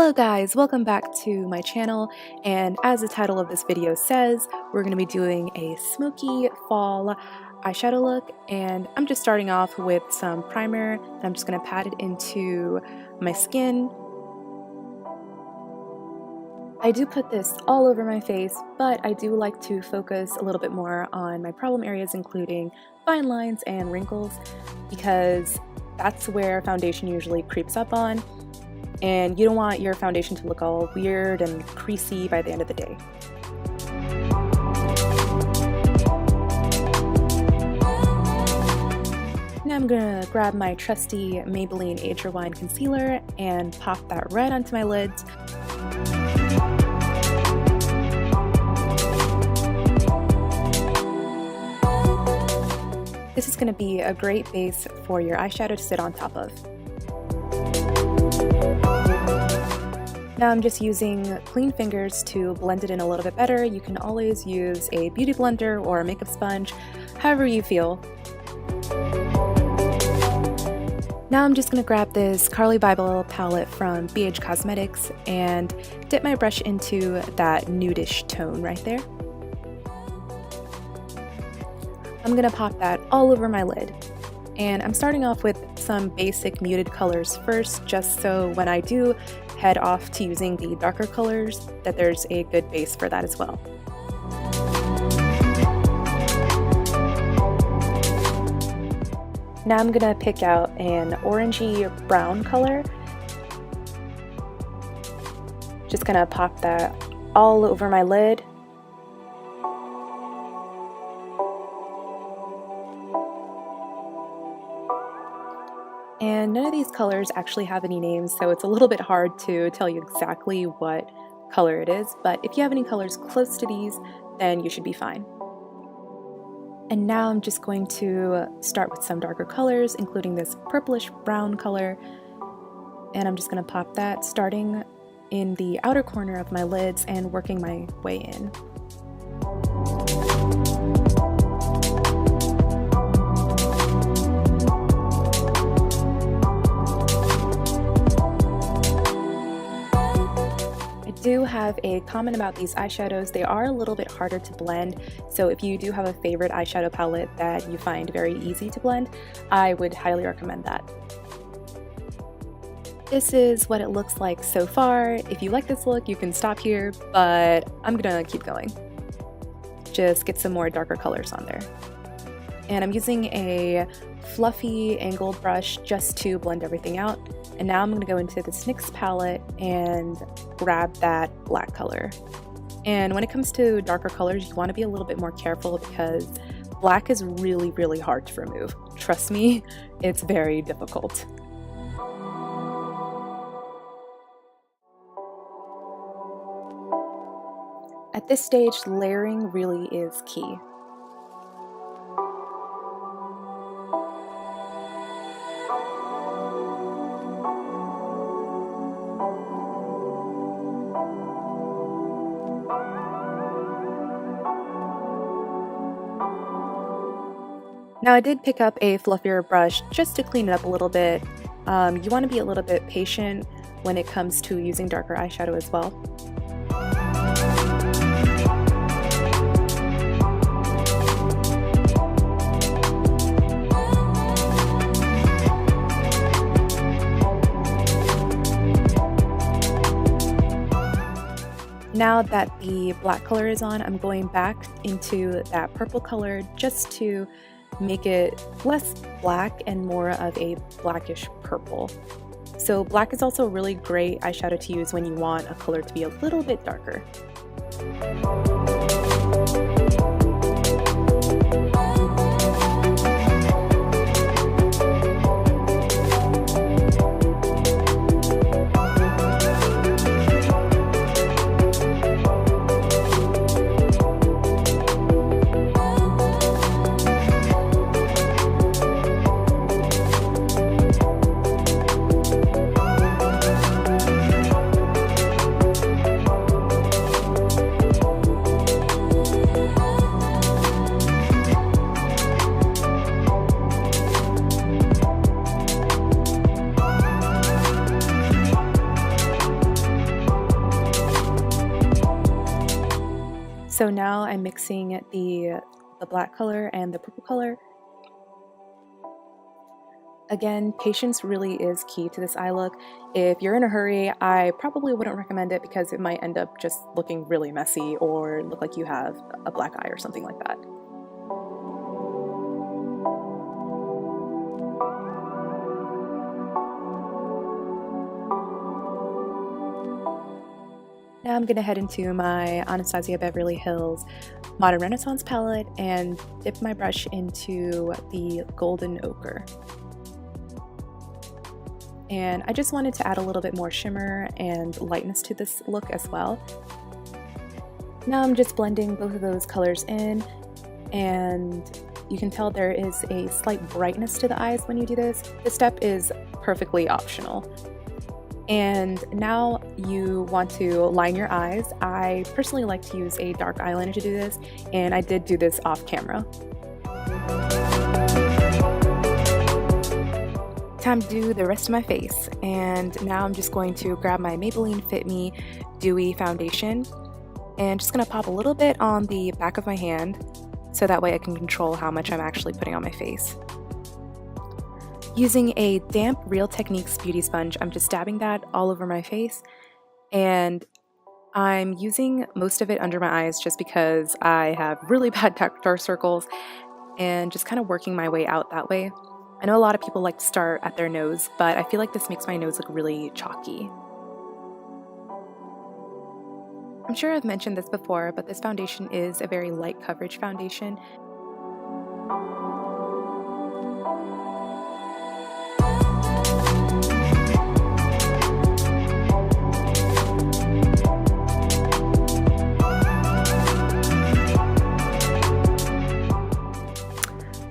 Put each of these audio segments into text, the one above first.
Hello guys, welcome back to my channel, and as the title of this video says, we're going to be doing a smoky fall eyeshadow look, and I'm just starting off with some primer, and I'm just going to pat it into my skin. I do put this all over my face, but I do like to focus a little bit more on my problem areas, including fine lines and wrinkles, because that's where foundation usually creeps up on. And you don't want your foundation to look all weird and creasy by the end of the day. Now I'm gonna grab my trusty Maybelline Age Rewind Concealer and pop that right onto my lids. This is gonna be a great base for your eyeshadow to sit on top of. Now I'm just using clean fingers to blend it in a little bit better. You can always use a beauty blender or a makeup sponge, however you feel. Now I'm just going to grab this Carli Bybel palette from BH Cosmetics and dip my brush into that nudish tone right there. I'm going to pop that all over my lid. And I'm starting off with some basic muted colors first, just so when I do head off to using the darker colors, that there's a good base for that as well. Now I'm gonna pick out an orangey brown color. Just gonna pop that all over my lid. And none of these colors actually have any names, so it's a little bit hard to tell you exactly what color it is, but if you have any colors close to these, then you should be fine. And now I'm just going to start with some darker colors, including this purplish brown color, and I'm just going to pop that starting in the outer corner of my lids and working my way in. I do have a comment about these eyeshadows. They are a little bit harder to blend, so if you do have a favorite eyeshadow palette that you find very easy to blend, I would highly recommend that. This is what it looks like so far. If you like this look, you can stop here, but I'm gonna keep going. Just get some more darker colors on there. And I'm using a fluffy angled brush just to blend everything out. And now I'm going to go into this NYX palette and grab that black color. And when it comes to darker colors, you want to be a little bit more careful because black is really, really hard to remove. Trust me, it's very difficult. At this stage, layering really is key. Now I did pick up a fluffier brush just to clean it up a little bit. You want to be a little bit patient when it comes to using darker eyeshadow as well. Now that the black color is on, I'm going back into that purple color just to make it less black and more of a blackish purple. So black is also a really great eyeshadow to use when you want a color to be a little bit darker. So now I'm mixing the black color and the purple color. Again, patience really is key to this eye look. If you're in a hurry, I probably wouldn't recommend it because it might end up just looking really messy or look like you have a black eye or something like that. Now I'm going to head into my Anastasia Beverly Hills Modern Renaissance palette and dip my brush into the golden ochre. And I just wanted to add a little bit more shimmer and lightness to this look as well. Now I'm just blending both of those colors in, and you can tell there is a slight brightness to the eyes when you do this. This step is perfectly optional. And now you want to line your eyes. I personally like to use a dark eyeliner to do this, and I did do this off camera. Time to do the rest of my face, and now I'm just going to grab my Maybelline Fit Me Dewy Foundation and just going to pop a little bit on the back of my hand so that way I can control how much I'm actually putting on my face. Using a damp Real Techniques beauty sponge, I'm just dabbing that all over my face, and I'm using most of it under my eyes just because I have really bad dark circles, and just kind of working my way out that way. I know a lot of people like to start at their nose, but I feel like this makes my nose look really chalky. I'm sure I've mentioned this before, but this foundation is a very light coverage foundation.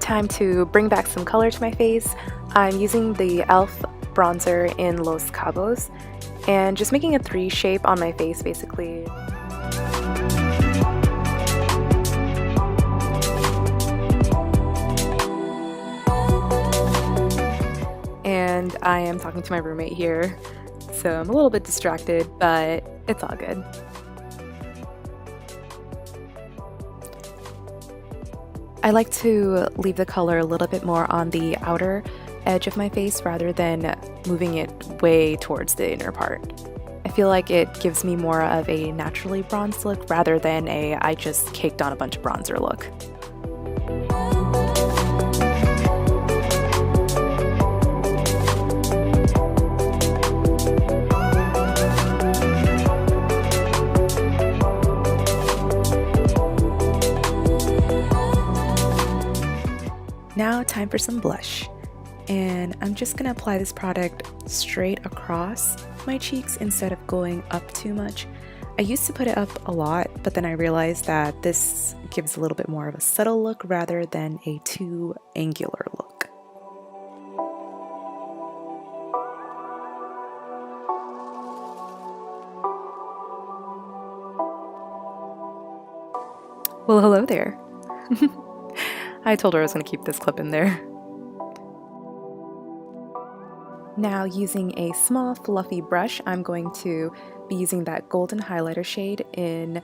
Time to bring back some color to my face. I'm using the e.l.f. bronzer in Los Cabos and just making a 3 shape on my face basically. And I am talking to my roommate here, so I'm a little bit distracted, but it's all good. I like to leave the color a little bit more on the outer edge of my face rather than moving it way towards the inner part. I feel like it gives me more of a naturally bronzed look rather than a I just caked on a bunch of bronzer look. Now time for some blush, and I'm just gonna apply this product straight across my cheeks instead of going up too much. I used to put it up a lot, but then I realized that this gives a little bit more of a subtle look rather than a too angular look. Well, hello there. I told her I was going to keep this clip in there. Now, using a small fluffy brush, I'm going to be using that golden highlighter shade in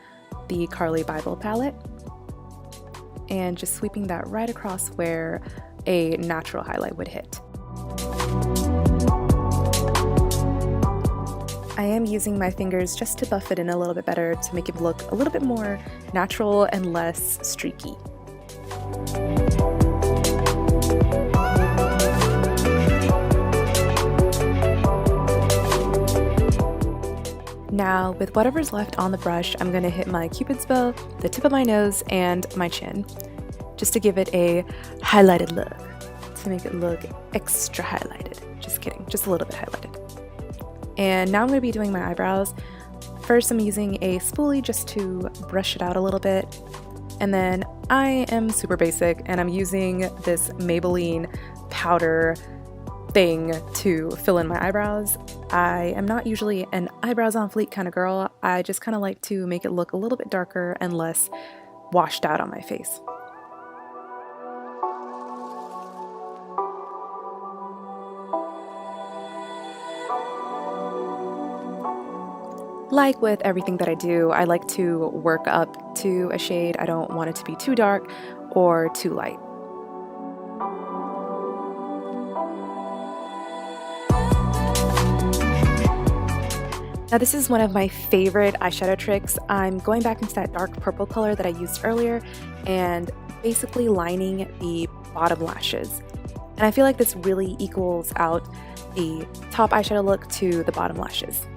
the Carli Bybel palette and just sweeping that right across where a natural highlight would hit. I am using my fingers just to buff it in a little bit better to make it look a little bit more natural and less streaky. Now, with whatever's left on the brush, I'm going to hit my Cupid's bow, the tip of my nose, and my chin, just to give it a highlighted look, to make it look extra highlighted. Just kidding, just a little bit highlighted. And now I'm going to be doing my eyebrows. First, I'm using a spoolie just to brush it out a little bit. And then I am super basic, and I'm using this Maybelline powder thing to fill in my eyebrows. I am not usually an eyebrows on fleek kind of girl. I just kind of like to make it look a little bit darker and less washed out on my face. Like with everything that I do, I like to work up to a shade. I don't want it to be too dark or too light. Now this is one of my favorite eyeshadow tricks. I'm going back into that dark purple color that I used earlier and basically lining the bottom lashes. And I feel like this really equals out the top eyeshadow look to the bottom lashes.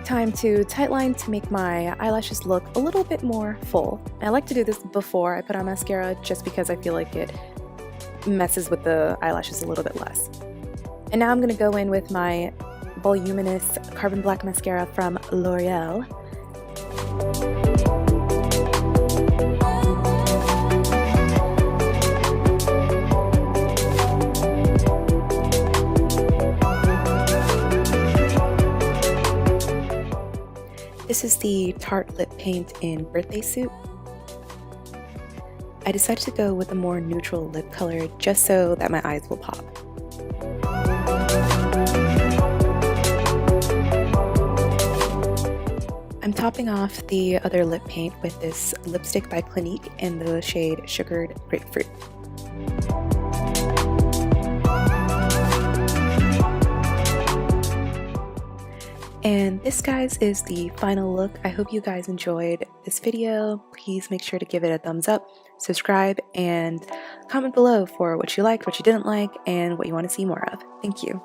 Time to tightline to make my eyelashes look a little bit more full. And I like to do this before I put on mascara just because I feel like it messes with the eyelashes a little bit less. And now I'm going to go in with my voluminous Carbon Black mascara from L'Oreal. This is the Tarte Lip Paint in Birthday Suit. I decided to go with a more neutral lip color just so that my eyes will pop. I'm topping off the other lip paint with this lipstick by Clinique in the shade Sugared Grapefruit. And this, guys, is the final look. I hope you guys enjoyed this video. Please make sure to give it a thumbs up, subscribe, and comment below for what you liked, what you didn't like, and what you want to see more of. Thank you.